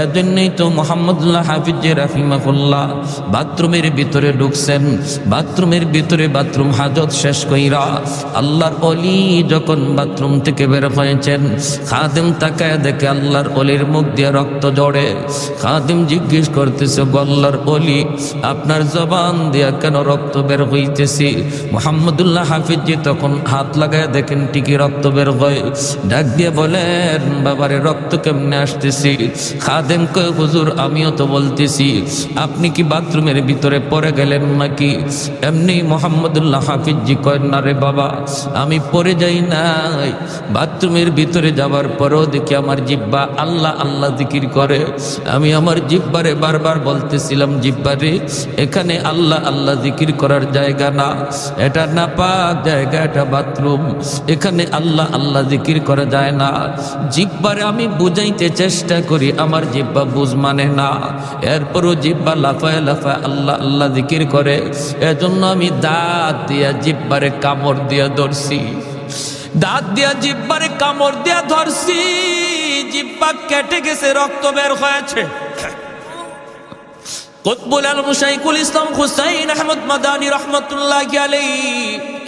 এজন্যই তো মুহাম্মদুল্লাহ হাফিজ রাহিমাহুল্লাহ বাথরুমের ভিতরে ঢুকছেন, বাথরুমের ভিতরে বাথরুম হাজত শেষ কইরা আল্লাহর ওলি যখন বাথরুম থেকে বের হয়েছেন, খাদেম তাকায় দেখে আল্লাহর ওলির মুখ দিয়ে রক্ত ঝরে। খাদেম জিজ্ঞেস করতেছে, আল্লাহর ওলি আপনার জবান দিয়া কেন রক্ত বের হইতেছি? মুহাম্মদুল্লাহ হাফিজ তখন হাত লাগায় দেখেন ঠিকই রক্ত বের হয়। ডাক দিয়ে বলেন, বাবারে রক্ত কেমনে আসতেছি? খাদেম কয়, হুজুর আমিও তো বলতেছি, আপনি কি বাথরুমের ভিতরে পড়ে গেলেন নাকি? এমনি মুহাম্মদুল্লাহ হাফিজ কয়, না রে বাবা, আমি পড়ে যাই নাই। বাথরুমের ভিতরে যাবার পরেও দেখি আমার জিহ্বা আল্লাহ আল্লাহ জিকির করে। আমি আমার জিহ্বারে বারবার বলতেছিলাম, জিহ্বারে এখানে আল্লাহ আল্লাহ জিকির করার জায়গা না, এটা নাপাক জায়গা, এটা বাথরুম, এখানে আল্লাহ আল্লাহ জিকির করা যায় না। জিহ্বারে আমি বুঝাইতে চেষ্টা করি, আমার জিহ্বা বুঝ মানে না। এরপরও জিহ্বা লাফায় লাফায় আল্লাহ আল্লাহ জিকির করে। এজন্য আমি দাঁত দিয়া জিহ্বারে কামড় দিয়া ধরছি, দাঁত দিয়া জিহ্বারে কামড় দিয়া ধরছি। জিহ্বা কেটে গেছে, রক্ত বের হয়েছে। কুতবুল আলম শাইখুল ইসলাম হুসাইন আহমদ মাদানী রহমতুল্লাহি আলাইহি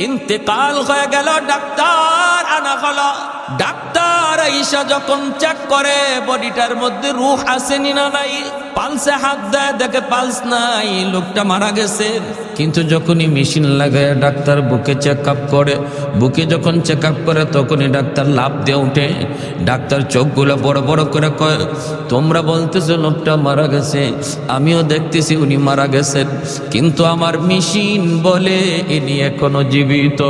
ইন্তেকাল হয়ে গেল। ডাক্তার আনা হলো। ডাক্তার আইসা যখন চেক করে বডিটার মধ্যে রূহ আসেনি না নাই, পালসে হাত দেয়, দেখে পালস নাই, লোকটা মারা গেছে। কিন্তু যখনই মেশিন লাগায় ডাক্তার বুকে চেক আপ করে, বুকে যখন চেক আপ করে তখনই ডাক্তার লাফ দিয়ে উঠে। ডাক্তার চোখগুলো বড় বড় করে কয়, তোমরা বলতেছো লোকটা মারা গেছে, আমিও দেখতেছি উনি মারা গেছেন, কিন্তু আমার মেশিন বলে ইনি এখনো জীবিত।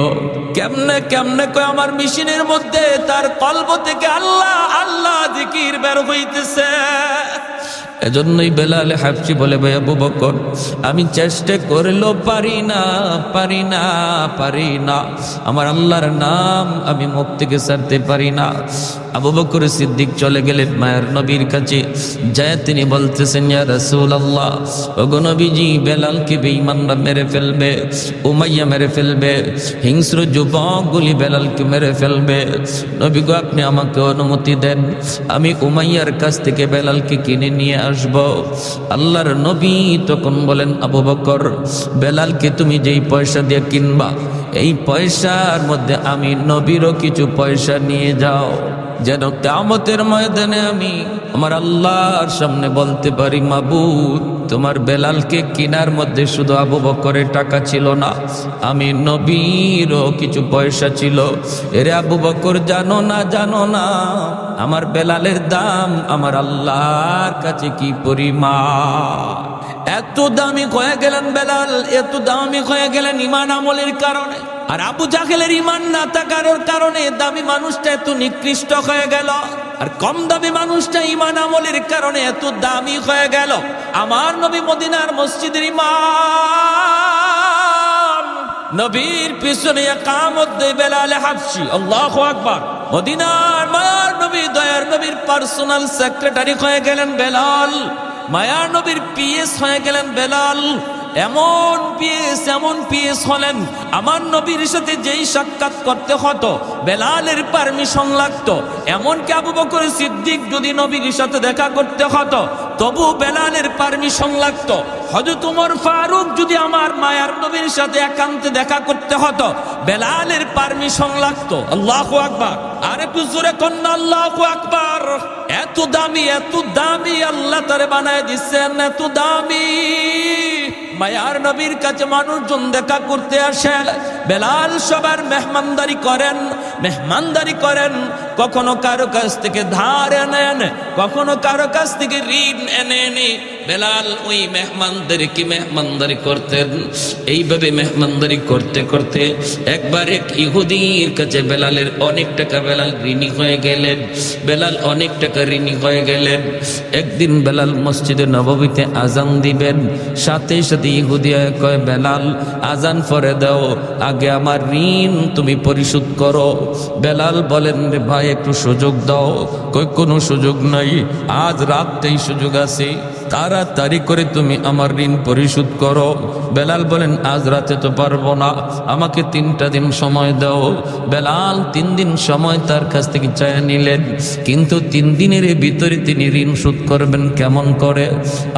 কেমনে কেমনে কয়, আমার মেশিনের মধ্যে তার কলব থেকে আল্লাহ আল্লাহ জিকির বের হইতেছে। এজন্যই বেলাল হাফসি বলে, ভাই আবু বকর আমি চেষ্টা করলেও পারি না, পারি না, পারি না, আমার আল্লাহর নাম আমি মুখ থেকে ছাড়তে পারি না। আবু বকর সিদ্দিক চলে গেলেন মায়ের নবীর কাছে। যায় তিনি বলতেছেন, ইয়া রাসূলুল্লাহ, ওগো নবীজি, বেলালকে বেঈমানরা মেরে ফেলবে, উমাইয়া মেরে ফেলবে, হিংস্র যুবকগুলি বেলালকে মেরে ফেলবে। নবী গো, আপনি আমাকে অনুমতি দেন, আমি উমাইয়ার কাছ থেকে বেলালকে কিনে নিয়ে আসব। আল্লাহর নবী তখন বলেন, আবু বকর, বেলালকে তুমি যেই পয়সা দিয়ে কিনবা, এই পয়সার মধ্যে আমি নবীরও কিছু পয়সা নিয়ে যাও, যেন কিয়ামতের ময়দানে আমি আমার আল্লাহর সামনে বলতে পারি, মাবুদ তোমার বেলালকে কেনার মধ্যে শুধু আবু বকরের টাকা ছিল না, আমি নবীরও কিছু পয়সা ছিল। এরে আবু বকর, জানো না, জানো না আমার বেলালের দাম আমার আল্লাহর কাছে কি পরিমাণ। এত দামি হয়ে গেলেন বেলাল, এত দামি হয়ে গেলেন ইমান আমলের কারণে। আর আবু জাহেলের ইমান না থাকার কারণে দামি মানুষটা এত নিকৃষ্ট হয়ে গেল, আর কম দামি মানুষটা ইমান আমলের কারণে এত দামি হয়ে গেল। আমার নবী মদিনার মসজিদের ইমাম, নবীর পিছনে ইকামত দেয় বেলাল হাবশি। আল্লাহু আকবার। মদিনার মায়ার নবী, দয়ার নবীর পার্সোনাল সেক্রেটারি হয়ে গেলেন বেলাল, মায়ার নবীর পিএস হয়ে গেলেন বেলাল। এমন পিএস হলেন, আমার নবীর সাথে যেই সাক্ষাৎ করতে হতো বেলালের পারমিশন লাগতো। এমনকি আবু বকর সিদ্দিক যদি নবীর সাথে দেখা করতে হতো তবু বেলালের পারমিশন লাগতো। হযরত ওমর ফারুক যদি আমার মায়ার নবীর সাথে একান্তে দেখা করতে হতো বেলালের পারমিশন লাগতো। আল্লাহু আকবার। আর একটু জোরে কন্যা আল্লাহু আকবার। এত দামি, এত দামি আল্লাহ তারে বানায় দিচ্ছেন, এত দামি। মায়ার নবীর কাছে মানুষজন দেখা করতে আসেন, বেলাল সবার মেহমানদারি করেন। কখনো কারো কাছ থেকে ধার এনেন, কখনো কারো কাছ থেকে ঋণ এনে বেলাল ওই মেহমানদারি করতেন। এইভাবে মেহমানদারি করতে করতে একবার এক ইহুদির কাছে বেলালের অনেক টাকা, বেলাল ঋণী হয়ে গেলেন। একদিন বেলাল মসজিদে নববীতে আজান দিবেন, সাথে সাথে ইহুদি কয়, বেলাল আজান পরে দাও, আগে আমার ঋণ তুমি পরিশোধ করো। বেলাল বলেন, রে ভাই ভাই একটু সুযোগ দাও। কই কোনো সুযোগ নাই, আজ রাতটাই সুযোগ আছে, তাড়াতাড়ি করে তুমি আমার ঋণ পরিশোধ করো। বেলাল বলেন আজ রাতে তো পারবো না, আমাকে 3টা দিন সময় দাও। বেলাল 3 দিন সময় তার কাছ থেকে চায় নিলেন, কিন্তু 3 দিনের ভিতরে তিনি ঋণ শোধ করবেন কেমন করে?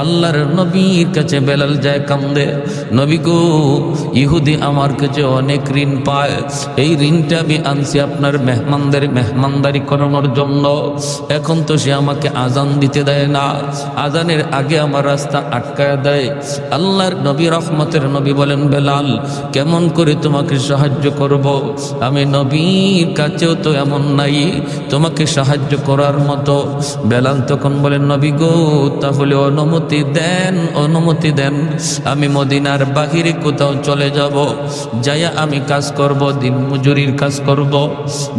আল্লাহর নবীর কাছে বেলাল যায় কান্দে, নবী গো, ইহুদি আমার কাছে অনেক ঋণ পায়, এই ঋণটা আমি আনছি আপনার মেহমানদের মেহমানদারি করানোর জন্য। এখন তো সে আমাকে আজান দিতে দেয় না, আজানের আগে আমার রাস্তা আটকায় দেয়। আল্লাহর নবী রহমতের নবী বলেন বেলাল কেমন করে তোমাকে সাহায্য করব? আমি নবীর কাছেও তো এমন নাই তোমাকে সাহায্য করার মতো। বেলাল তখন বলেন নবী গো, তাহলে অনুমতি দেন, অনুমতি দেন, আমি মদিনার বাহিরে কোথাও চলে যাব, যাইয়া আমি কাজ করব, দিন মজুরির কাজ করব,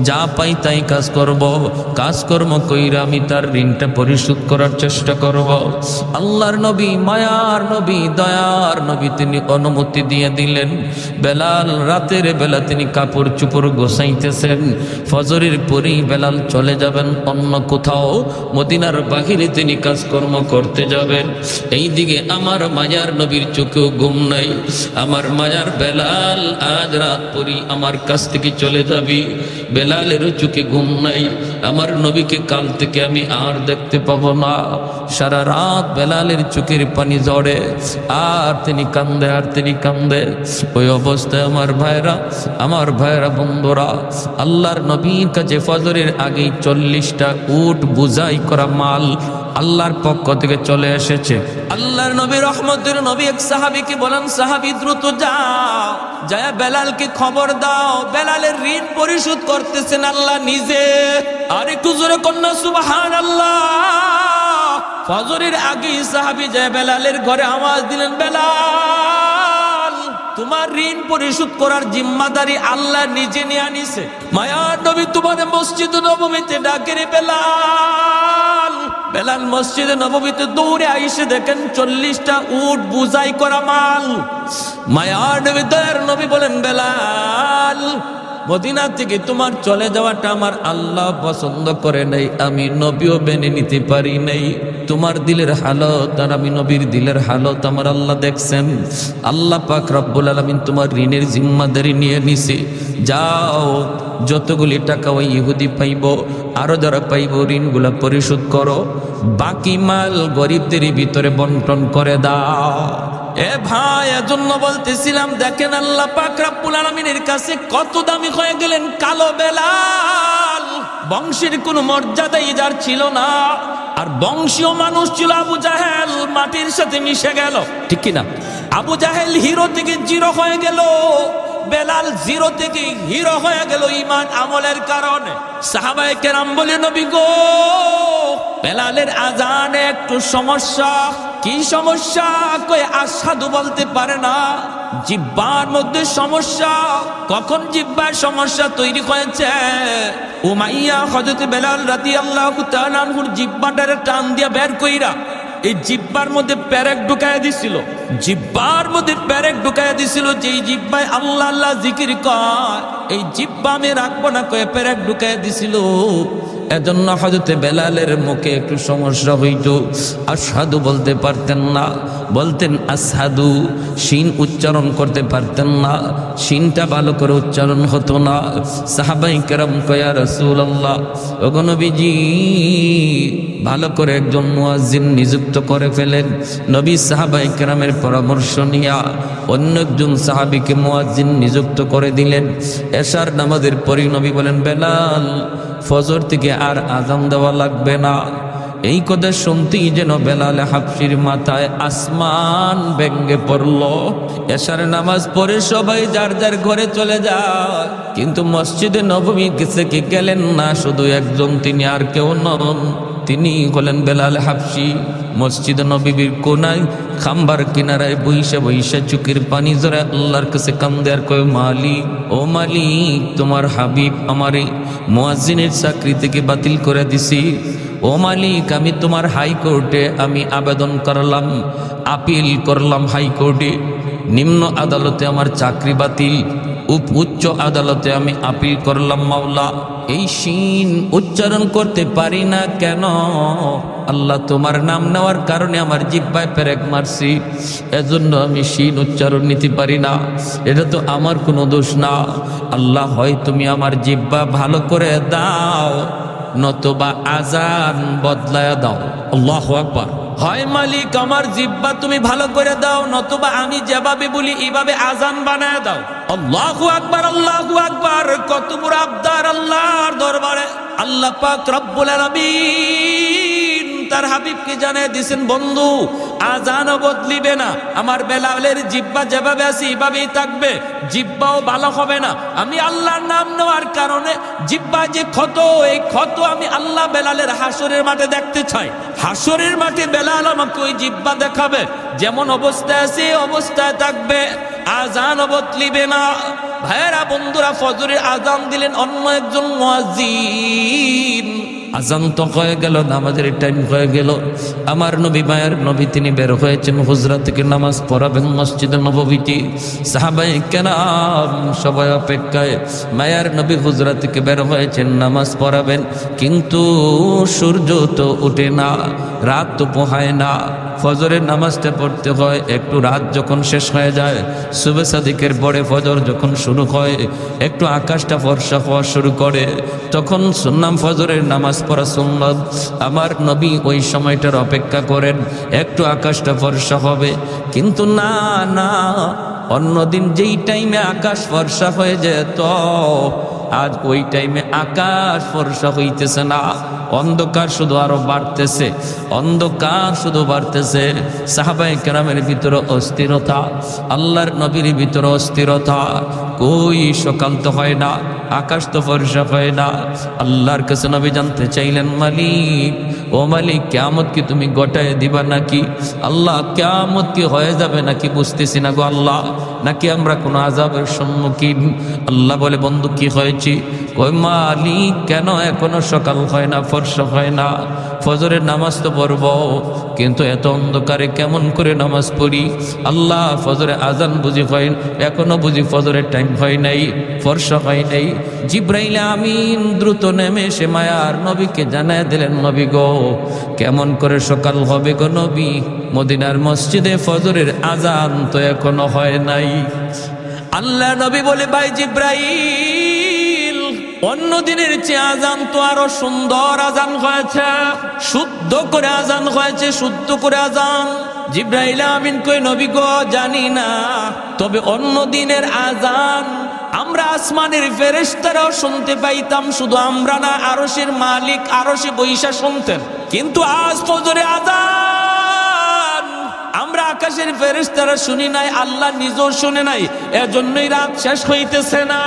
যা পাই তাই কাজ করব, কাজকর্ম কইরা আমি তার ঋণটা পরিশোধ করার চেষ্টা করব। আল্লাহর নবী, মায়ার নবী, দয়ার নবী, তিনি অনুমতি দিয়ে দিলেন। বেলাল রাতের বেলা তিনি কাপড় চুপড় গোছাইতেছেন, ফজরের পরেই বেলাল চলে যাবেন অন্য কোথাও, মদিনার বাহিরে তিনি কাজকর্ম করতে যাবেন। এইদিকে আমার মায়ার নবীর চোখেও ঘুম নাই, আমার মায়ার বেলাল আজ রাত পরই আমার কাছ থেকে চলে যাবি, বেলালেরও চোখে ঘুম নাই, আমার নবীকে কাল থেকে আমি আর দেখতে পাবো না। সারা রাত বেলালের চোখের পানি ঝরে, আর তিনি কান্দে, আর তিনি কান্দে। ওই অবস্থায় আমার ভাইরা বন্ধুরা, আল্লাহর নবীর কাছে ফজরের আগেই 40টা উট বুঝাই করা মাল আল্লাহর পক্ষ থেকে চলে এসেছে। আল্লাহর নবী রহমতের নবী এক সাহাবীকে বলেন, সাহাবী দ্রুত যাও, যায় বেলালকে খবর দাও, বেলালের ঋণ পরিশোধ করতেছেন আল্লাহ নিজে। আর একটু জোরে কন্যা সুবহানাল্লাহ। ফজরের আগেই সাহাবী যায় বেলালের ঘরে আওয়াজ দিলেন, বেলাল তোমার ঋণ পরিশোধ করার জিম্মাদারি আল্লাহ নিজে নিয়ে আনিছে। মায়ার নবী তোমাদের মসজিদ নববীতে ডাকে রে বেলাল। বেলাল মসজিদে নববীতে দৌড়ে আইসে দেখেন 40টা উট বুঝাই করা মাল। মায়ার নবী, দয়ার নবী বলেন, বেলাল মদিনা থেকে তোমার চলে যাওয়াটা আমার আল্লাহ পছন্দ করে নাই, আমি নবীও মেনে নিতে পারি নাই। তোমার দিলের হালত আর আমি নবীর দিলের হালত আমার আল্লাহ দেখছেন। আল্লাহ পাক রব্বুল আলামিন তোমার ঋণের জিম্মাদারি নিয়ে নিছে। যাও, যতগুলি টাকা ওই ইহুদি পাইব, আরো যারা পাইব, ঋণগুলা পরিশোধ করো, বাকি মাল গরিবদের ভিতরে বন্টন করে দাও। এ ভাই, এজন্য বলতেছিলাম, দেখেন আল্লাহ পাক রব্বুল আলামিনের কাছে কত দামি হয়ে গেলেন কালো বেলাল। বংশের কোনো মর্যাদাই যার ছিল না, আর বংশীয় মানুষ ছিল আবু জাহেল, মাটির সাথে মিশে গেল, ঠিক কিনা? আবু জাহেল হিরো থেকে জিরো হয়ে গেল, বেলাল জিরো থেকে হিরো হয়ে গেল ঈমান আমলের কারণে। সাহাবায়ে কেরাম বলে, নবী গো, বেলালের আজানে একটু সমস্যা। কি সমস্যা? কই আশহাদু বলতে পারে না, জিহ্বার মধ্যে সমস্যা। কখন জিহ্বার সমস্যা তৈরি হয়েছে? উমাইয়া হযরত বেলাল রাদিয়াল্লাহু তাআলা আনহুর জিহ্বাটারে টান দিয়া বের কইরা এই জিহ্বার মধ্যে পেরেক ঢুকায় দিছিল, জিহ্বার মধ্যে পেরেক ঢুকায় দিছিল। যেই জিহ্বায় আল্লাহ আল্লাহ জিকির কয়, এই জিহ্বা আমি রাখবো না কয়ে পেরেক ঢুকায় দিছিল। এজন্য হযরতে বেলালের মুখে একটু সমস্যা হইত, আশহাদু বলতে পারতেন না, বলতেন আসহাদু, শিন উচ্চারণ করতে পারতেন না, শিনটা ভালো করে উচ্চারণ হতো না। সাহাবায়ে কেরাম কয়, ইয়া রাসূলুল্লাহ, ওগো নবীজি, ভালো করে একজন মুয়াজ্জিন নিযুক্ত করে ফেলেন। নবী সাহাবায়ে কেরামের পরামর্শ নিয়া অন্য একজন সাহাবীকে মুয়াজ্জিন নিযুক্ত করে দিলেন। এশার নামাজের পরে নবী বলেন, বেলাল ফজর থেকে আর আযান দেওয়া লাগবে না। এই কথা শুনতেই যেন বেলাল হাবশির মাথায় আসমান ভেঙে পড়ল। এশার নামাজ পড়ে সবাই যার যার ঘরে চলে যায়, কিন্তু মসজিদে নববী গেছে কি গেলেন না শুধু একজন, তিনি আর কেউ নন, তিনি হলেন বেলাল হাবশি। মসজিদে নববীর কোনায় খাম্বার কিনারায় বইসা বইসা চোখের পানি জড়ায় আল্লাহর কাছে কান্দে আর কয়, মালিক, ও মালিক, তোমার হাবিব আমারে মুয়াজ্জিনের চাকরি থেকে বাতিল করে দিছি। ও মালিক, আমি তোমার হাইকোর্টে আমি আবেদন করলাম, আপিল করলাম হাইকোর্টে, নিম্ন আদালতে আমার চাকরি বাতিল, উচ্চ আদালতে আমি আপিল করলাম, মাওলা এই শিন উচ্চারণ করতে পারি না কেন? আল্লাহ তোমার নাম নেওয়ার কারণে আমার জিহ্বায় পেরেক মারছি, এজন্য আমি শিন উচ্চারণ নিতে পারি না। এটা তো আমার কোনো দোষ না। আল্লাহ হয় তুমি আমার জিহ্বা ভালো করে দাও, নতুবা আজান বদলায়া দাও। আল্লাহু আকবার। হয় মালিক আমার জিহ্বা তুমি ভালো করে দাও, নতুবা আমি যেভাবে বলি এইভাবে আজান বানায় দাও। আল্লাহু আকবার, আল্লাহু আকবার। কত বড় আবদার আল্লাহর দরবারে। আল্লাহ পাক রব্বুল আলামিন তার হাবিবকে জানিয়ে দিয়েছেন, বন্ধু আজানও বদলিবে না, আমার বেলালের জিহ্বা যেভাবে আছে এইভাবেই থাকবে, জিহ্বাও ভালো হবে না। আমি আল্লাহর নাম নেওয়ার কারণে জিহ্বা যে ক্ষত, এই ক্ষত আমি আল্লাহ বেলালের হাসরের মাঠে দেখতে চাই। হাসরের মাঠে বেলাল আমাকে ওই জিহ্বা দেখাবে, যেমন অবস্থায় আছে অবস্থায় থাকবে, আজানও বদলিবে না। ভাইরা বন্ধুরা, ফজরের আজান দিলেন অন্য একজন মুয়াজ্জিন। আজান তো হয়ে গেল, নামাজের টাইম হয়ে গেল। আমার নবী, মায়ের নবী, তিনি বের হয়েছেন হুজরা থেকে নামাজ পড়াবেন মসজিদে নববীতে। সাহাবায়ে কেরাম সবাই অপেক্ষায়। মায়ের নবী হুজরা থেকে বের হয়েছেন নামাজ পড়াবেন, কিন্তু সূর্য তো ওঠে না, রাত তো পোহায় না। ফজরের নামাজটা পড়তে হয়, একটু রাত যখন শেষ হয়ে যায়, সুবহ সাদিকের পরে ফজর যখন শুরু হয়, একটু আকাশটা ফর্সা হওয়া শুরু করে, তখন সুন্নাম ফজরের নামাজ পড়া সুন্নাত। আমার নবী ওই সময়টার অপেক্ষা করেন, একটু আকাশটা ফর্সা হবে। কিন্তু না না, অন্যদিন যেই টাইমে আকাশ ফর্সা হয়ে যেত, আজ ওই টাইমে আকাশ ফর্সা হইতেছে না, অন্ধকার শুধু আরো বাড়তেছে, অন্ধকার শুধু বাড়তেছে। সাহাবায়ে কেরামের ভিতরে অস্থিরতা, আল্লাহর নবীর ভিতরে অস্থিরতা। কই সকাল তো হয় না, আকাশ তো ফর্সা হয় না। আল্লাহর কাছে নবী জানতে চাইলেন, মালিক ও মালিক, কিয়ামত কি তুমি গোটায় দিবা নাকি? আল্লাহ, কিয়ামত কি হয়ে যাবে নাকি বুঝতেছি না গো আল্লাহ, নাকি আমরা কোনো আযাবের সম্মুখীন? আল্লাহ বলে, বন্ধু কি হয়েছে? কই মালিক, কেন এখনো সকাল হয় না, ফর্সা হয় না? ফজরের নামাজ তো পড়ব, কিন্তু এত অন্ধকারে কেমন করে নামাজ পড়ি? আল্লাহ, ফজরে আজান বুঝি হয়, এখনো বুঝি ফজরের টাইম হয় নাই, ফর্সা হয় নাই। জিব্রাইল আমিন দ্রুত নেমে এসে মায়ার নবীকে জানায় দিলেন, নবী গো, কেমন করে সকাল হবে গো নবী? মদিনার মসজিদে ফজরের আজান তো এখনো হয় নাই। আল্লাহ নবী বলে, ভাই জিব্রাইল, অন্য দিনের চেয়ে আজান তো আরো সুন্দর আজান হয়েছে, শুদ্ধ করে আজান হয়েছে, শুদ্ধ করে আজান। জিব্রাইল আমিন কই, নবী গো, জানি না, তবে অন্য দিনের আজান আমরা আসমানের ফেরেশতারাও শুনতে পাইতাম, শুধু আমরা না, আরশের মালিক আরশে বৈশা শুনতেন। কিন্তু আজ ফজরে আজান আমরা আকাশের ফেরেশতারা শুনি নাই, আল্লাহ নিজেও শুনে নাই, এজন্যই রাত শেষ হইতেছে না।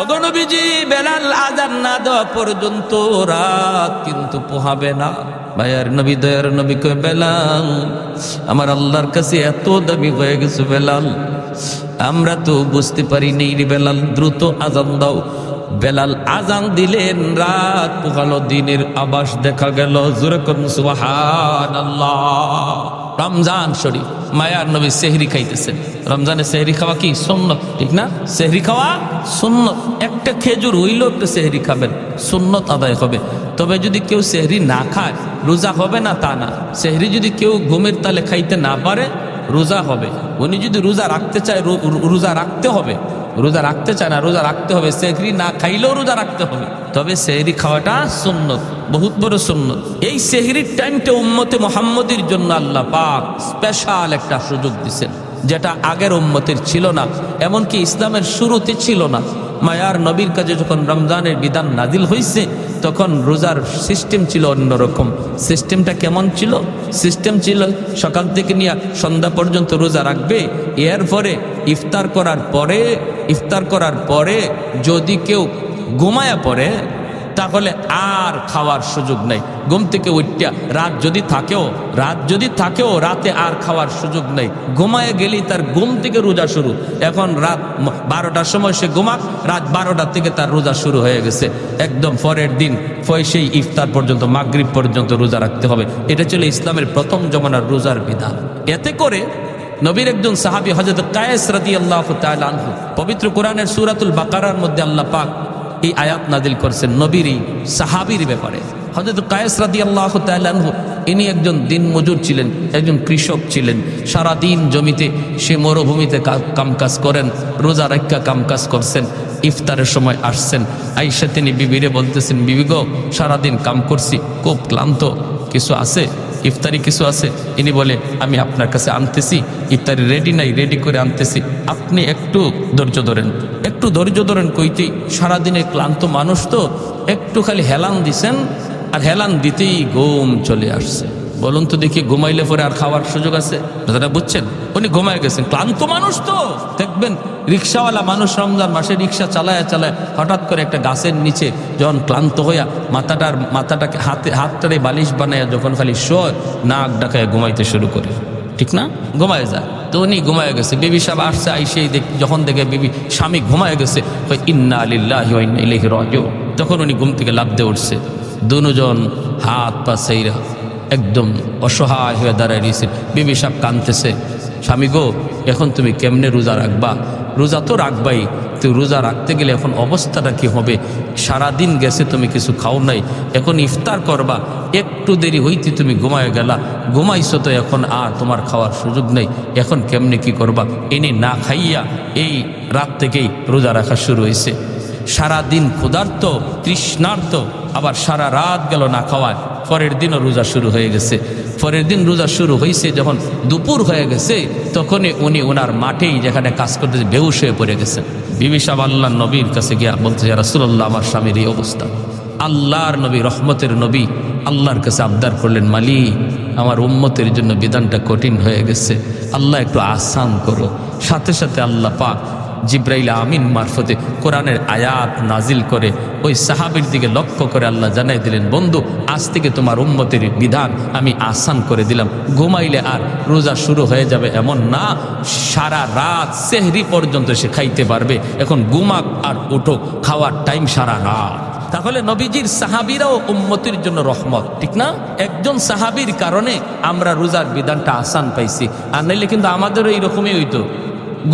ওগো নবীজি, বেলাল আজান না দেওয়া পর্যন্ত রাত কিন্তু পোহাবে না। ভাইয়ার নবী, দয়ার নবী কই, বেলাল, আমার আল্লাহর কাছে এত দাবি হয়ে গেছে বেলাল, আমরা তো বুঝতে পারি নেই রে বেলাল, দ্রুত আজান দাও। বেলাল আজান দিলেন, রাত পোহালো, দিনের আভাস দেখা গেল। জোরে করুন সুবহানাল্লাহ। রমজান শরীফ, মায়ার নবী সেহরি খাইতেছেন। রমজানে সেহরি খাওয়া কি সুন্নত, ঠিক না? সেহরি খাওয়া সুন্নত। একটা খেজুর হইলেও একটা সেহরি খাবেন, সুন্নত আদায় হবে। তবে যদি কেউ সেহরি না খায়, রোজা হবে না তা না। সেহরি যদি কেউ ঘুমের তালে খাইতে না পারে, রোজা হবে। উনি যদি রোজা রাখতে চায়, রোজা রাখতে হবে। রোজা রাখতে চায় না, রোজা রাখতে হবে। সেহরি না খাইলেও রোজা রাখতে হবে, তবে সেহরি খাওয়াটা সুন্নত, বহুত বড় সুন্নত। এই সেহরির টাইমটা উম্মতে মুহাম্মদের জন্য আল্লাহ পাক স্পেশাল একটা সুযোগ দিয়েছেন, যেটা আগের উম্মতের ছিল না, এমনকি ইসলামের শুরুতে ছিল না। মায়ার নবীর কাছে যখন রমজানের বিধান নাজিল হয়েছে, তখন রোজার সিস্টেম ছিল অন্যরকম। সিস্টেমটা কেমন ছিল? সিস্টেম ছিল সকাল থেকে নিয়ে সন্ধ্যা পর্যন্ত রোজা রাখবে, এরপরে ইফতার করার পরে যদি কেউ ঘুমায়া পড়ে, তাহলে আর খাওয়ার সুযোগ নাই। ঘুম থেকে উঠিয়া রাত যদি থাকেও রাতে আর খাওয়ার সুযোগ নাই। ঘুমায় গেলেই তার ঘুম থেকে রোজা শুরু। এখন রাত 12টার সময় সে ঘুমাক, রাত 12টা থেকে তার রোজা শুরু হয়ে গেছে। একদম পরের দিন সেই ইফতার পর্যন্ত, মাগরিব পর্যন্ত রোজা রাখতে হবে। এটা ছিল ইসলামের প্রথম জমানার রোজার বিধান। এতে করে নবীর একজন সাহাবী হযরত কায়েস রাদিয়াল্লাহু তাআলা আনহু, পবিত্র কোরআনের সূরাতুল বাকারার মধ্যে আল্লাহ পাক এই আয়াত নাজিল করছেন নবীর সাহাবীর ব্যাপারে। হযরত কায়েস রাদিয়াল্লাহু তাআলা আনহু ইনি একজন দিনমজুর ছিলেন, একজন কৃষক ছিলেন। সারা দিন জমিতে সে মরুভূমিতে কামকাজ করেন, রোজা রাখা কামকাজ করছেন। ইফতারের সময় আসছেন, আয়েশা তিনি বিবিরে বলতেছেন, বিবি গো সারাদিন কাম করছি, খুব ক্লান্ত, কিছু আছে ইফতারি কিছু আছে? ইনি বলে আমি আপনার কাছে আনতেছি, ইফতারি রেডি নাই, রেডি করে আনতেছি, আপনি একটু ধৈর্য ধরেন, একটু ধৈর্য ধরেন। কইতেই সারাদিনে ক্লান্ত মানুষ তো একটু খালি হেলান দিছেন, আর হেলান দিতেই ঘুম চলে আসছে। বলুন তো দেখি, ঘুমাইলে পরে আর খাওয়ার সুযোগ আছে? দাদা বুঝছেন, উনি ঘুমায় গেছেন, ক্লান্ত মানুষ তো। দেখবেন রিক্সাওয়ালা মানুষ রমজান মাসে রিক্সা চালায় চালায় হঠাৎ করে একটা গাছের নিচে যখন ক্লান্ত হইয়া মাথাটাকে হাতটারে বালিশ বানায় যখন খালি শোয়, নাক ডাকায় ঘুমাইতে শুরু করে, ঠিক না? ঘুমায় যায়। তো উনি ঘুমায় গেছে। বিবি সাহেব আসছে, আইসেই যখন দেখে বিবি স্বামী ঘুমায় গেছে, ইন্না লিল্লাহি ওয়া ইন্না ইলাইহি রাজিউন, তখন উনি ঘুম থেকে লাফ দিয়ে উঠছে। দুজন হাত পা সেইরা একদম অসহায় হয়ে দাঁড়ায় রয়েছে। বিবি সাহেব কাঁদতেছে, স্বামী গো এখন তুমি কেমনে রোজা রাখবা? রোজা তো রাখবাই, তো রোজা রাখতে গেলে এখন অবস্থাটা কি হবে? সারাদিন গেছে তুমি কিছু খাও নাই, এখন ইফতার করবা, একটু দেরি হইতে তুমি ঘুমায় গেলা, ঘুমাইছো তো এখন আর তোমার খাওয়ার সুযোগ নেই, এখন কেমনে কি করবা? এনে না খাইয়া এই রাত থেকেই রোজা রাখা শুরু হয়েছে। সারাদিন ক্ষুধার্ত তৃষ্ণার্ত, আবার সারা রাত গেল না খাওয়ায়। পরের দিনও রোজা শুরু হয়ে গেছে। পরের দিন রোজা শুরু হয়েছে, যখন দুপুর হয়ে গেছে তখনই উনি ওনার মাঠেই যেখানে কাজ করতে বেহুশ হয়ে পড়ে গেছেন। বিবি সাহেব আল্লাহর নবীর কাছে গিয়া বলতে, ইয়া রাসূলুল্লাহ আমার স্বামীর এই অবস্থা। আল্লাহর নবী, রহমতের নবী আল্লাহর কাছে আবদার করলেন, মালিক আমার উম্মতের জন্য বিধানটা কঠিন হয়ে গেছে, আল্লাহ একটু আসান করো। সাথে সাথে আল্লাহ পাক জিব্রাইল আমিন মারফতে কোরআনের আয়াত নাজিল করে ওই সাহাবীর দিকে লক্ষ্য করে আল্লাহ জানাই দিলেন, বন্ধু আজ থেকে তোমার উম্মতের বিধান আমি আসান করে দিলাম। ঘুমাইলে আর রোজা শুরু হয়ে যাবে এমন না, সারা রাত সেহরি পর্যন্ত সে খাইতে পারবে। এখন ঘুমাক আর উঠো, খাওয়ার টাইম সারা রাত। তাহলে নবীজির সাহাবীরাও উম্মতির জন্য রহমত, ঠিক না? একজন সাহাবীর কারণে আমরা রোজার বিধানটা আসান পাইছি, আর নাইলে কিন্তু আমাদেরও এইরকমই হইতো।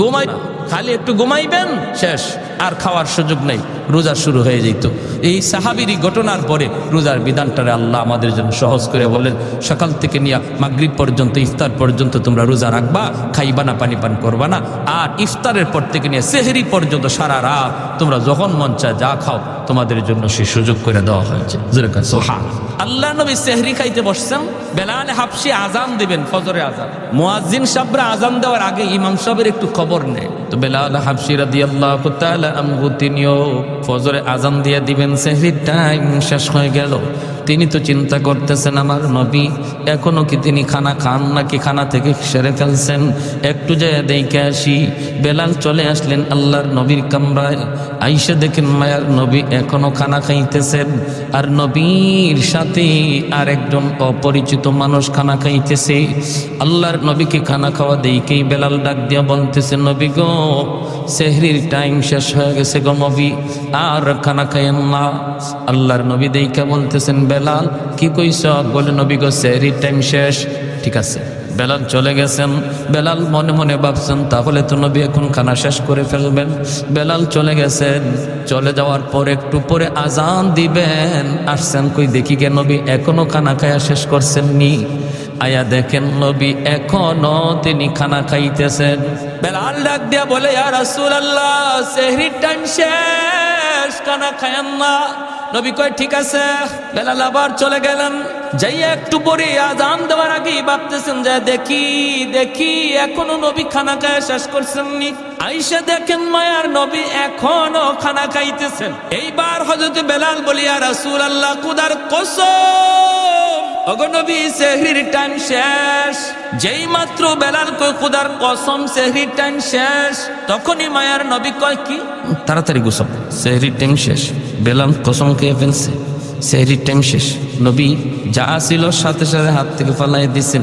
ঘুমাই খালি একটু ঘুমাইবেন, শেষ, আর খাওয়ার সুযোগ নেই, রোজা শুরু হয়ে যেত। এই সাহাবীরই ঘটনার পরে রোজার বিধানটারে আল্লাহ আমাদের জন্য সহজ করে বলেন, সকাল থেকে নিয়ে মাগরিব পর্যন্ত ইফতার পর্যন্ত তোমরা রোজা রাখবা, খাইবা না, পানি পান করবা না। আর ইফতারের পর থেকে নিয়ে সেহরি পর্যন্ত সারা রাত তোমরা যখন মন চায় যা খাও, তোমাদের জন্য সে সুযোগ করে দেওয়া হয়েছে। আল্লাহ নবী সেহরি খাইতে বসছেন, বেলাল হাবশি আজান দিবেন, ফজরের আজান। মুয়াজ্জিন সাহেবরা আজান দেওয়ার আগে ইমাম সাহেবের একটু খবর নেয়। তো বেলাল হাবশি রাদিয়াল্লাহু তাআলা আনহু তিনিও ফজরে আজান দিয়ে দিবেন, সেহরির টাইম শেষ হয়ে গেল। তিনি তো চিন্তা করতেছেন আমার নবী এখনো কি তিনি খানা খান নাকি খানা থেকে সেরে ফেলছেন, একটু যায় দেখে আসি। বেলাল চলে আসলেন আল্লাহর নবীর কামরায়, আইসা দেখেন মায়ার নবী এখনো খানা খাইতেছেন, আর নবীর সাথে আর একজন অপরিচিত মানুষ খানা খাইতেছে। আল্লাহর নবীকে খানা খাওয়া দেখেই বেলাল ডাক দিয়া বলতেছে, নবী গো সেহরির টাইম শেষ হয়ে গেছে গো নবী, আর খানা খাইয়েন না। আল্লাহর নবী দেখে বলতেছেন, বেলাল কি কইছ? বলে, নবী গো সেহরির টাইম শেষ। ঠিক আছে, বেলাল চলে গেছেন। বেলাল মনে মনে ভাবছেন তাহলে তো নবী এখন খানা শেষ করে ফেলবেন। বেলাল চলে গেছেন, চলে যাওয়ার পর একটু পরে আজান দিবেন, আসছেন কই দেখি কে নবী এখনো খানা খায়া শেষ করছেন নি। আয়া দেখেন নবী এখনো তিনি খানা খাইতেছেন। বেলাল ডাক দিয়া বলে, ইয়া রাসূলুল্লাহ সেহরির টাইম শেষ, খানা খায়েন না। নবী কয় ঠিক আছে। বেলাল আবার চলে গেলেন, যাইয়া একটু পরে আজান দেওয়ার আগেই ভাবতেছেন যে দেখি এখনো নবী খানা খায় শেষ করছেন নি। আয়েশা দেখেন মায়ার নবী এখনো খানা খাইতেছেন। এইবার হযরত বেলাল বলি, ইয়া রাসূলুল্লাহ খোদার কসম ওগো নবী সেহরির টাইম শেষ। যেই মাত্র বেলাল কয় খোদার কসম সেহরির টাইম শেষ, তখনই মায়ার নবী কয় কি তাড়াতাড়ি গোসল, সেহরির টাইম শেষ। বেলাল কসম খেয়ে ফেলছে, সেহরির টাইম শেষ। নবী যা ছিল সাথে সাথে হাত থেকে ফালাই দিছেন।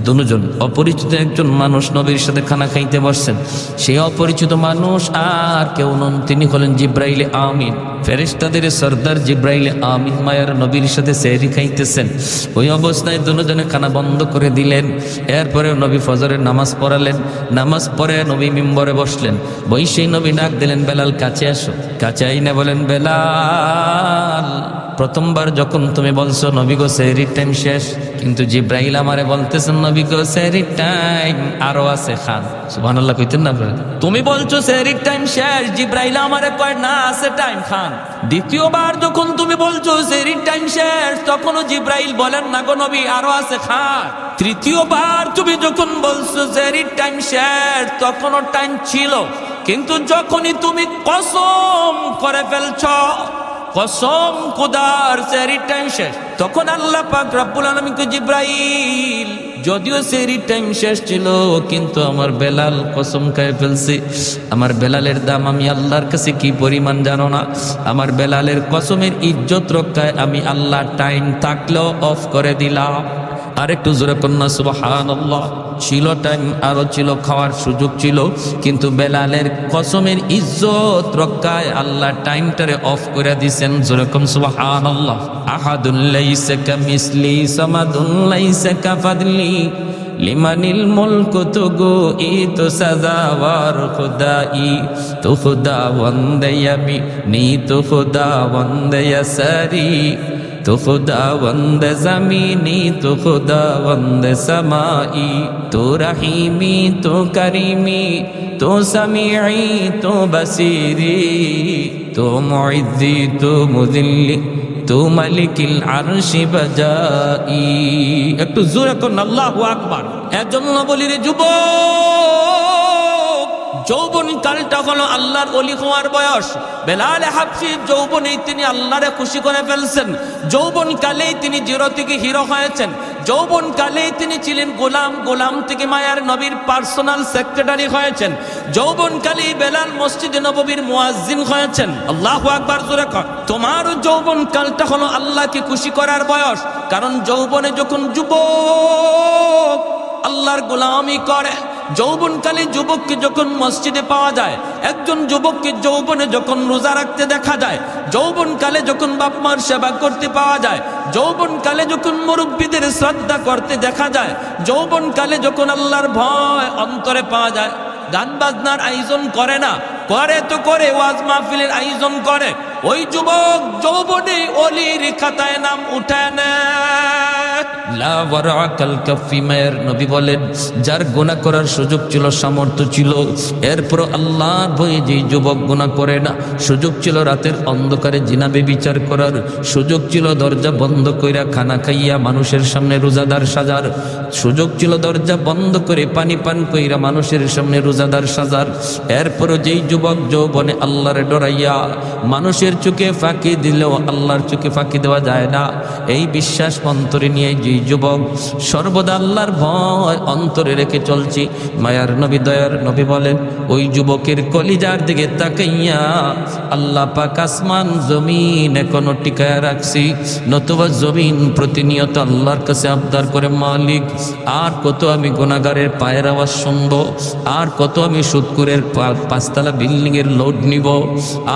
দুজন অপরিচিত একজন মানুষ নবীর সাথে খানা খাইতে বসছেন। সেই অপরিচিত মানুষ আর কেউ নন, তিনি হলেন জিব্রাইল আমিন, ফেরেশতাদের সর্দার জিব্রাইল আমিন মায়ার নবীর সাথে সেহরি খাইতেছেন। ওই অবস্থায় দুজনে খানা বন্ধ করে দিলেন। এরপরে নবী ফজরের নামাজ পড়ালেন। নামাজ পড়ে নবী মিম্বরে বসলেন। বৈশেই নবী ডাক দিলেন, বেলাল কাছে আসো। কাছে আইনে বলেন, বেলাল, প্রথমবার যখন তুমি বলছো নবী গো সেহরির টাইম শেষ, কিন্তু জিব্রাইল আমারে বলতেছেন নবী গো সেহরির টাইম আরো আছে, খান। সুবহানাল্লাহ কইতেন না আপনারা? তুমি বলছো সেহরির টাইম শেষ, জিব্রাইল আমারে কয় না আছে টাইম, খান। দ্বিতীয়বার যখন তুমি বলছো সেহরির টাইম শেষ, তখনও জিব্রাইল বলেন না গো নবী আরো আছে, খান। তৃতীয়বার তুমি যখন বলছো সেহরির টাইম শেষ, তখনও টাইম ছিল, কিন্তু যখনই তুমি কসম করে ফেলছো, কসম খোদার সেহরির টাইম শেষ, তখন আল্লাহ পাক রব্বুল আলামিন কে জিব্রাইল, যদিও সেহরির টাইম শেষ ছিল, কিন্তু আমার বেলাল কসম খায় ফেলছে। আমার বেলালের দাম আমি আল্লাহর কাছে কি পরিমাণ জানো না? আমার বেলালের কসমের ইজ্জত রক্ষায় আমি আল্লাহ টাইম থাকলেও অফ করে দিলাম। আরেকটু জোরে কন্যা সুবহানাল্লাহ। ছিল টাইম, আরো ছিল, খাওয়ার সুযোগ ছিল, কিন্তু বেলালের কসমের ইজ্জত রক্ষায় আল্লাহ টাইমটারে অফ করে দিয়েছেন। জোরে কোন সুবহানাল্লাহ। আহাদুল লাইসা কামিসলি সামাদুল লাইসা কাফাদলি লিমানিল মুলকু তুগু ই তো সাজাওয়ার খুদাই তো খুদা বন্দে আমি নি তো খুদা বন্দে সারি তো খুদা বন্দে জমিনি তো খুদা বন্দে সমাই তো রহিমি তো করিমি তো সামিঈ তো বসিরি তো মুইজ্জি তো মুযিল্লি তো মালিকিল আরশি বাজাই। একটু জোরে করুন আল্লাহু আকবার। এজন্য বলি রে যুবক, যৌবন কালটা হলো আল্লাহর ওলি হওয়ার বয়স। বেলাল হাবশী যৌবনেই তিনি আল্লাহরে খুশি করে ফেলছেন। যৌবন কালেই তিনি জিরো থেকে হিরো হয়েছেন। যৌবন কালেই তিনি ছিলেন গোলাম, গোলাম থেকে মায়ার নবীর পার্সোনাল সেক্রেটারি হয়েছেন। যৌবন কালেই বেলাল মসজিদে নববীর মুয়াজ্জিন হয়েছেন। আল্লাহু আকবার জোরে কর। তোমার যৌবন কালটা হলো আল্লাহকে খুশি করার বয়স। কারণ যৌবনে যখন যুবক আল্লাহর গোলামি করে, যৌবনকালে যুবককে যখন মসজিদে পাওয়া যায়, একজন যুবককে যৌবনে যখন রোজা রাখতে দেখা যায়, যৌবনকালে যখন বাপ মার সেবা করতে পাওয়া যায়, যৌবনকালে যখন মুরব্বীদের শ্রদ্ধা করতে দেখা যায়, যৌবনকালে যখন আল্লাহর ভয় অন্তরে পাওয়া যায়, গান বাজনার আয়োজন করে না, করে তো করে ওয়াজ মাহফিলের আয়োজন করে, ওই যুবক যৌবনে ওলির খাতায় নাম উঠায় নেয়। লা ওয়ারাকাল কাফি, মায়ের নবী বলেন যার গুনাহ করার সুযোগ ছিল, সামর্থ্য ছিল, এরপর আল্লাহর ভয়ে যে যুবক গুনাহ করে না, সুযোগ ছিল রাতের অন্ধকারে জিনা ব্যভিচার করার, সুযোগ ছিল দরজা বন্ধ কইরা খানা খাইয়া মানুষের সামনে রোজাদার সাজার, সুযোগ ছিল দরজা বন্ধ করে পানি পান কইরা মানুষের সামনে রোজাদার সাজার, এরপর যেই যুবক যৌবনে আল্লাহরে ডরাইয়া মানুষের চোখে ফাঁকি দিলেও আল্লাহর চোখে ফাঁকি দেওয়া যায় না, এই বিশ্বাস অন্তরে নিয়ে যে যুবক সর্বদা আল্লাহর ভয় অন্তরে রেখে চলছি, মায়ার নবী দয়ার নবী বলেন ওই যুবকের কলিজার দিকে তাকাইয়া আল্লাহ পাক আসমান জমিন এখনো টিকায় রাখছি, নতুবা জমিন প্রতিনিয়ত আল্লাহর কাছে আবদার করে, মালিক আর কত আমি গুনাহগারের পায়ের আওয়াজ শুনবো, আর কত আমি সুদখোরের 5তলা বিল্ডিং এর লোড নিব,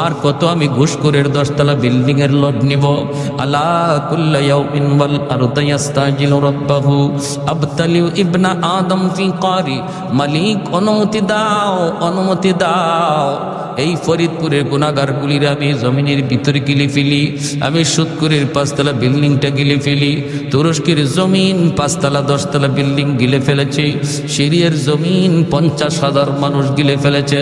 আর কত আমি ঘুষখোরের 10তলা বিল্ডিং এর লোড নিব। আলা কুল্লা ইয়াউমিন ওয়াল আরদু ইস্তাজিলু রাব্বাহু আবতালিউ ইবনা আদম ফি কারি, মালিক অনুমতি দাও, অনুমতি দাও, এই ফরিদপুরের গুনাহগারগুলির আমি জমিনের ভিতরে গিলে ফেলি, আমি সুদখোরের 5তলা বিল্ডিংটা গিলে ফেলি, তুরস্কের জমিন 5তলা 10তলা বিল্ডিং গিলে ফেলেছে, সিরিয়ার জমিন 50,000 মানুষ গিলে ফেলেছে।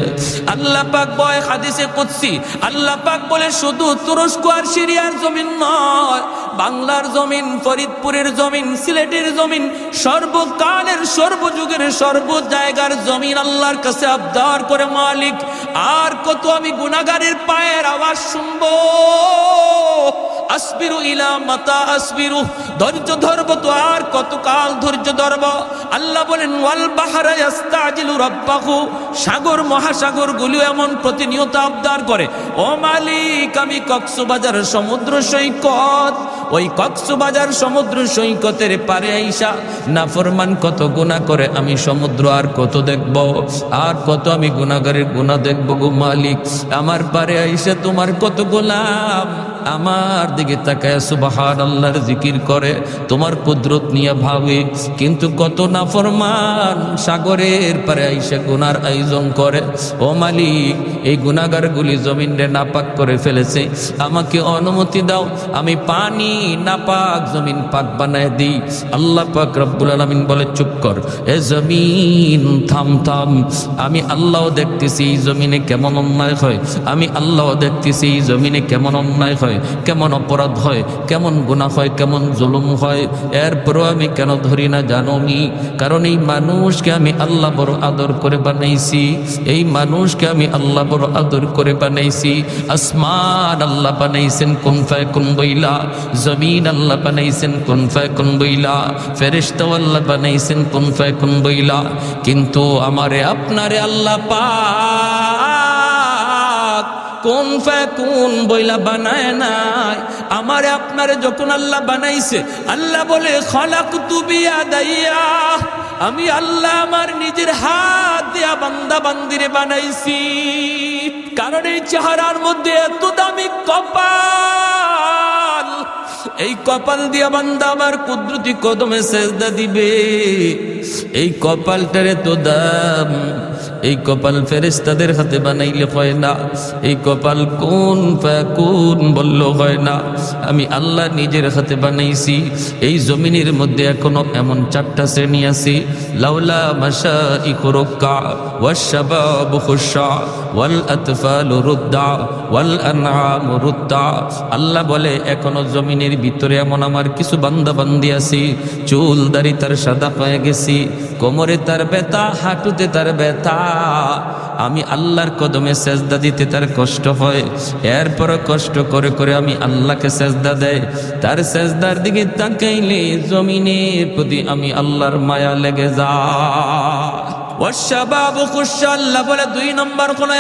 আল্লাহ পাক বলে হাদিসে কুদসি, আল্লাহ পাক বলে শুধু তুরস্ক আর সিরিয়ার জমিন নয়, বাংলার জমিন, ফরিদপুরের জমিন, সিলেটের জমিন, সর্বকালের সর্বযুগের সর্ব জায়গার জমিন আল্লাহর কাছে আবদার করে, মালিক আর কত আমি গুনাহগারের পায়ের আওয়াজ শুনবো, আসবিরু ইলা মাতা আসবিরু, ধৈর্য ধরবো তো আর কত কাল ধৈর্য ধরবো। আল্লাহ বলেন ওয়াল বাহরা ইস্তাজিলু রাব্বাহু, সাগর মহাসাগর গুলো এমন প্রতিনিয়ত আবদার করে, ও মালিক আমি কক্সবাজার সমুদ্র সৈকত ওই কক্সবাজার সমুদ্র সৈকতের পারে আইসা নাফরমান কত গুনাহ করে আমি সমুদ্র আর কত দেখব, আর কত আমি গুনাহগারের গুনাহ দেখব গো মালিক। আমার পারে আইসা তোমার কত গোলাম আমার দিকে তাকায় সুবহানাল্লাহর জিকির করে, তোমার কুদরত নিয়ে ভাবে, কিন্তু কত নাফরমান সাগরের পারে আইসা গুনার আয়োজন করে। ও মালিক, এই গুনাহগারগুলি জমিনরে নাপাক করে ফেলেছে, আমাকে অনুমতি দাও আমি পানি নাপাক জমিন পাক বানায় দিই। আল্লাহ পাক রব্বুল আলামিন বলে চুপ কর, এ জমিন থাম থাম, আমি আল্লাহ দেখতেছি এই জমিনে কেমন অন্যায় হয়, আমি আল্লাহ দেখতেছি এই জমিনে কেমন অন্যায় হয়, কেমন অপরাধ হয়, কেমন গুনাহ হয়, কেমন জুলুম হয়। এরপরও আমি কেন ধরি না জানো নি? কারণ এই মানুষকে আমি আল্লাহ বড় আদর করে বানাইছি, এই মানুষকে আমি আল্লাহ বড় আদর করে বানাইছি। আসমান আল্লাহ বানাইছেন কুন ফায়াকুন বইলা, জমিন আল্লাহ বানাইছেন কুন ফায়াকুন বইলা, ফেরেশতা আল্লাহ বানাইছেন কুন ফায়াকুন বইলা, কিন্তু আমারে আপনারে আল্লাহ পাক কুন ফায়াকুন বইলা বানায় নাই। আমারে আপনারে যখন আল্লাহ বানাইছে, আল্লাহ বলে খলাকতু বিয়াদাইয়া, আমি আল্লাহ আমার নিজের হাত দিয়া বান্দা বান্দিরে বানাইছি। কারণ এই চেহারার মধ্যে এত দামি কপাল, এই কপাল দিয়া বান্দা আমার কুদরতি কদমে সেজদা দিবে। এই কপালটার এত দাম, এই কপাল ফেরেশতাদের হাতে বানাইলে হয় না, এই কপাল কুন ফায়াকুন বলল হয় না, আমি আল্লাহ নিজের হাতে বানাইছি। এই জমিনের মধ্যে এখনো এমন 4টা শ্রেণী আছে, লাউলা মাশাইখু রুক্কা ওয়াশ শাবাবু খুশা ওয়াল আতফালু রুদ্দা ওয়াল আনআমু রুদ্দা। আল্লাহ বলে এখনো জমিনের ভিতরে এমন আমার কিছু বান্দা বান্দি আছে, চুল দাড়ি তার সাদা হয়ে গেছি, কোমরে তার ব্যথা, হাঁটুতে তার ব্যথা, আমি আল্লাহর কদমে সেজদা দিতে তার কষ্ট হয়, এরপর কষ্ট করে করে আমি আল্লাহকে সেজদা দেয়। তার সেজদার দিকে তাকাইলে জমিনের প্রতি আমি আল্লাহর মায়া লেগে যায়। ওয়াশাবাবু খুশা, আল্লাহ বলে 2 নম্বর কোন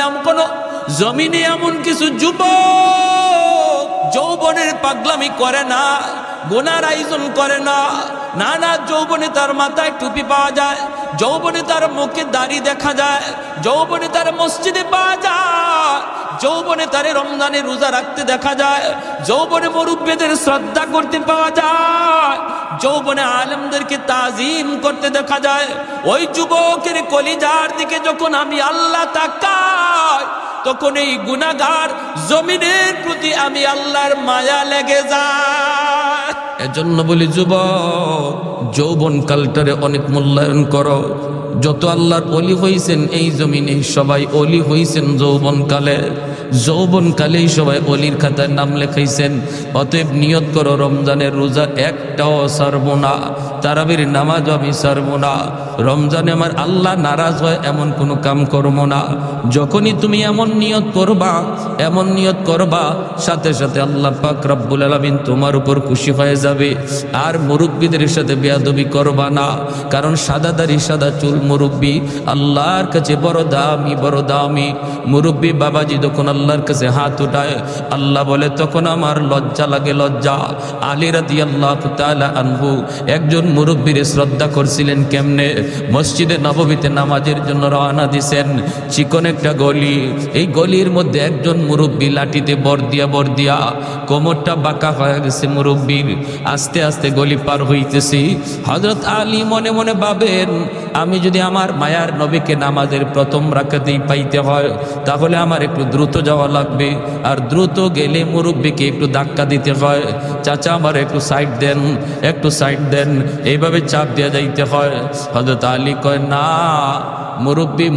জমিনে এমন কিছু যুবক যৌবনের পাগলামি করে না, গুনার আয়োজন করে না, না না, যৌবনে তার মাথায় টুপি পাওয়া যায়, যৌবনে তার মুখে দাড়ি দেখা যায়, যৌবনে তার মসজিদে পাওয়া যায়, যৌবনে তার রমজানে রোজা রাখতে দেখা যায়, যৌবনে মুরব্বিদের শ্রদ্ধা করতে পাওয়া যায়, যৌবনে আলেমদেরকে তাজিম করতে দেখা যায়। ওই যুবকের কলিজার দিকে যখন আমি আল্লাহ তাকাই, তখন এই গুনাহগার জমিনের প্রতি আমি আল্লাহর মায়া লেগে যায়। এজন্য বলি যুবক, যৌবন কালটারে অনেক মূল্যায়ন করো। যত আল্লাহর ওলি হইছেন এই জমিনে সবাই ওলি হইছেন যৌবনকালে, যৌবনকালেই সবাই ওলির খাতায় নাম লেখাইছেন। অতএব নিয়ত করো রমজানের রোজা একটাও ছাড়বো না, তারাবির নামাজ আমি ছাড়বো না, রমজানে আমার আল্লাহ নারাজ হয় এমন কোনো কাম করবো না। যখনই তুমি এমন নিয়ত করবা, এমন নিয়ত করবা, সাথে সাথে আল্লাহ পাক রব্বুল আলামিন তোমার উপর খুশি হয়ে যাবে। আর মুরব্বীদের সাথে বেয়াদবি করবা না, কারণ সাদা দাড়ি সাদা চুল মুরব্বী আল্লাহর কাছে বড় দামি, বড় দামি। মুরব্বী বাবাজি যখন আল্লাহর কাছে হাত উঠায়, আল্লাহ বলে তখন আমার লজ্জা লাগে, লজ্জা। আলী রাদিয়াল্লাহু তাআলা আনহু একজন মুরব্বীর শ্রদ্ধা করছিলেন কেমনে? মসজিদে নববীতে নামাজের জন্য রওনা দিছেন, চিকন একটা গলি, এই গলির মধ্যে একজন মুরব্বী লাঠিতে বর দিয়া কোমরটা বাঁকা হয়ে গেছে মুরব্বীর। আস্তে আস্তে গলি পার হইতেছি, হযরত আলী মনে মনে ভাবেন, আমি যদি আমার মায়ার নবীকে নামাজের প্রথম রাকাতেই পাইতে হয়, তাহলে আমার একটু দ্রুত যাওয়া লাগবে, আর দ্রুত গেলে মুরব্বীকে একটু ধাক্কা দিতে হয়। চাচা আমার একটু সাইড দেন, একটু সাইড দেন, এইভাবে চাপ দিয়ে যাইতে হয়। হযরত আলী কয়, না,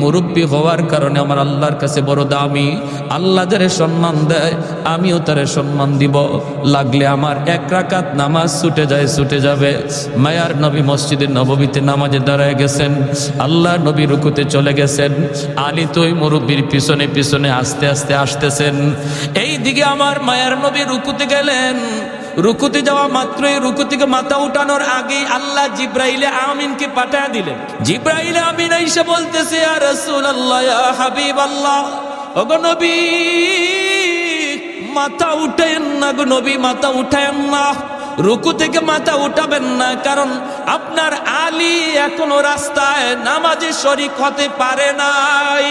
মুরব্বী হওয়ার কারণে আমার আল্লাহর কাছে বড় দামি, আল্লাহ যারে সম্মান দেয় আমিও তারে সম্মান দিব, লাগলে আমার 1 রাকাত নামাজ ছুটে যাবে। মায়ার নবী মসজিদের নববীতে নামাজে দাঁড়ায় গেছেন, আল্লাহ নবী রুকুতে চলে গেছেন, আলী তো ওই মুরব্বীর পিছনে পিছনে আস্তে আস্তে আসতেছেন। এই দিকে আমার মায়ার নবী রুকুতে গেলেন, রুকুতে যাওয়া মাত্রই রুকু থেকে মাথা উঠানোর আগেই আল্লাহ জিব্রাইলে আমিনকে পাঠিয়ে দিলেন। জিব্রাইলে আমিন এসে বলতেছে, ইয়া রাসূলুল্লাহ, ইয়া হাবিবাল্লাহ, ওগো নবী মাথা উঠায়েন না, গো নবী মাথা উঠায়েন না, রুকু থেকে মাথা উঠাবেন না, কারণ আপনার আলী এখনো রাস্তায় নামাজে শরীক হতে পারে নাই।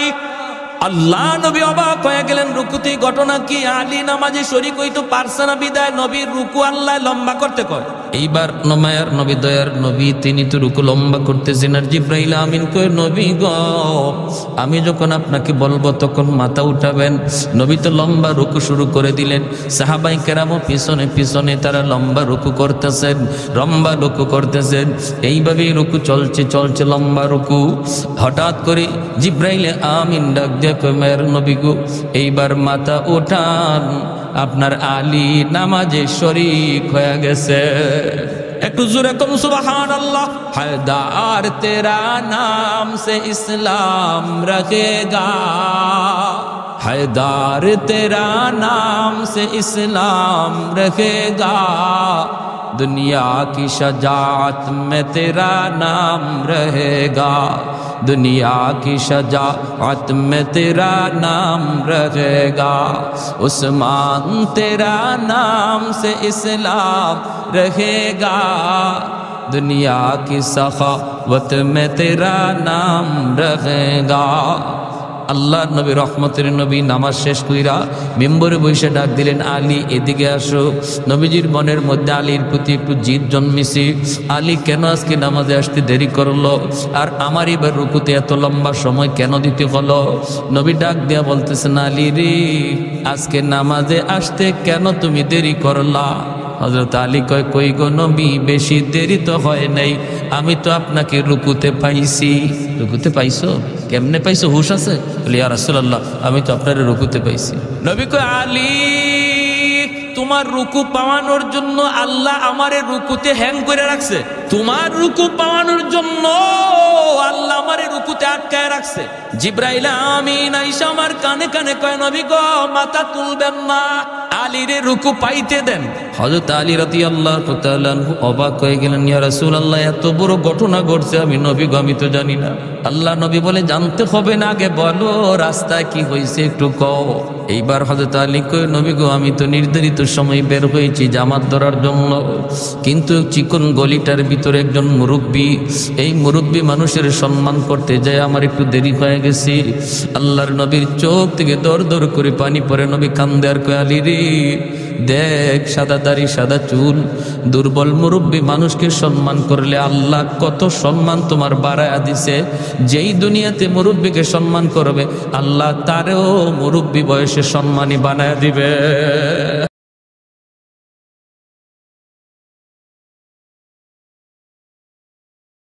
আল্লাহ নবী অবাক হয়ে গেলেন, রুকুতে ঘটনা কি? আলী নামাজে শরীক হইতে পারছে না বিদায় নবীর রুকু আল্লাহ লম্বা করতে কয়। এইবার মায়ার নবী, দয়ার নবী, তিনি তো রুকু লম্বা করতেছেন, আর জিব্রাইল আমিন কয়, নবী গো, আমি যখন আপনাকে বলবো তখন মাথা উঠাবেন। নবী তো লম্বা রুকু শুরু করে দিলেন। সাহাবাই কেরামও পিছনে পিছনে তারা লম্বা রুকু করতেছেন, লম্বা রুকু করতেছেন। এইভাবেই রুকু চলছে চলছে, লম্বা রুকু। হঠাৎ করে জিব্রাইল আমিন ডাক দিয়ে কয়, মায়ের নবী গো, এইবার মাথা উঠান, আপনার আলী নামাজে শরীক হয়ে গেছে। একটু জোরে কম সুবহানাল্লাহ। হায়দার তেরা নাম সে ইসলাম রখেগা, हैदार तेरा नाम से इस्लाम रखेगा, दुनिया की शजाअत में तेरा नाम रहेगा, दुनिया की शजाअत में तेरा नाम रहेगा, उस्मान तेरा नाम से इस्लाम रहेगा, दुनिया की सखावत में तेरा नाम रहेगा। আল্লাহ নবী রহমতের নবী নামাজ শেষ কইরা মেম্বরে বসে ডাক দিলেন, আলী এদিকে আসো। নবীজির মনের মধ্যে আলীর প্রতি একটু জিদ জন্মেছে। আলী কেন আজকে নামাজে আসতে দেরি করলো, আর আমার এবার রুকুতে এত লম্বা সময় কেন দিতে হলো? নবী ডাক দিয়া বলতেছেন, আলী রে, আজকে নামাজে আসতে কেন তুমি দেরি করলা? হযরত আলী কয়, কই গো নবী, বেশি দেরি তো হয় নাই, আমি তো আপনাকে রুকুতে পাইছি। রুকুতে পাইছো? কেমনে পাইছো, হুশ আছে? বলি, ইয়া রাসূলুল্লাহ, আমি তো আপনার রুকুতে পাইছি। নবী কয়, আলী, তোমার রুকু পাওয়ানোর জন্য আল্লাহ আমারে রুকুতে হ্যাং করে রাখছে। তোমার রুকু পাওয়ানোর জন্য আল্লাহ আমারে রুকুতে আটকায় রাখছে। জিব্রাইল আমিন আইসা আমার কানে কানে কয়, নবী গো, মাথা তুলবেন না, আলীরে রুকু পাইতে দেন। হযরত আলী রাদিয়াল্লাহু তাআলা আনহু অবাক হয়ে গেলেন, ইয়া রাসূলুল্লাহ, এত বড় ঘটনা ঘটছে, আমি নবী গো, আমি তো জানি না। আল্লাহ নবী বলে, জানতে হবে না, আগে বলো রাস্তায় কি হয়েছে একটু কও। এইবার হযরত আলী কয়, নবী গো, আমি তো নির্ধারিত সময় বের হয়েছি জামাত ধরার জন্য, কিন্তু চিকন গলিটার ভিতরে একজন মুরব্বী, এই মুরব্বী মানুষের সম্মান করতে যায় আমার একটু দেরি হয়ে গেছে। আল্লাহর নবীর চোখ থেকে দর দর করে পানি পড়ে। নবী কান্দে আর কয়, আলী রে, দেখ, সাদা দাড়ি সাদা চুল, দুর্বল মুরব্বী মানুষকে সম্মান করলে আল্লাহ কত সম্মান তোমার বাড়ায়া দিছে। যেই দুনিয়াতে মুরব্বীকে সম্মান করবে, আল্লাহ তারেও মুরব্বী বয়সে সম্মানী বানায়া দিবে।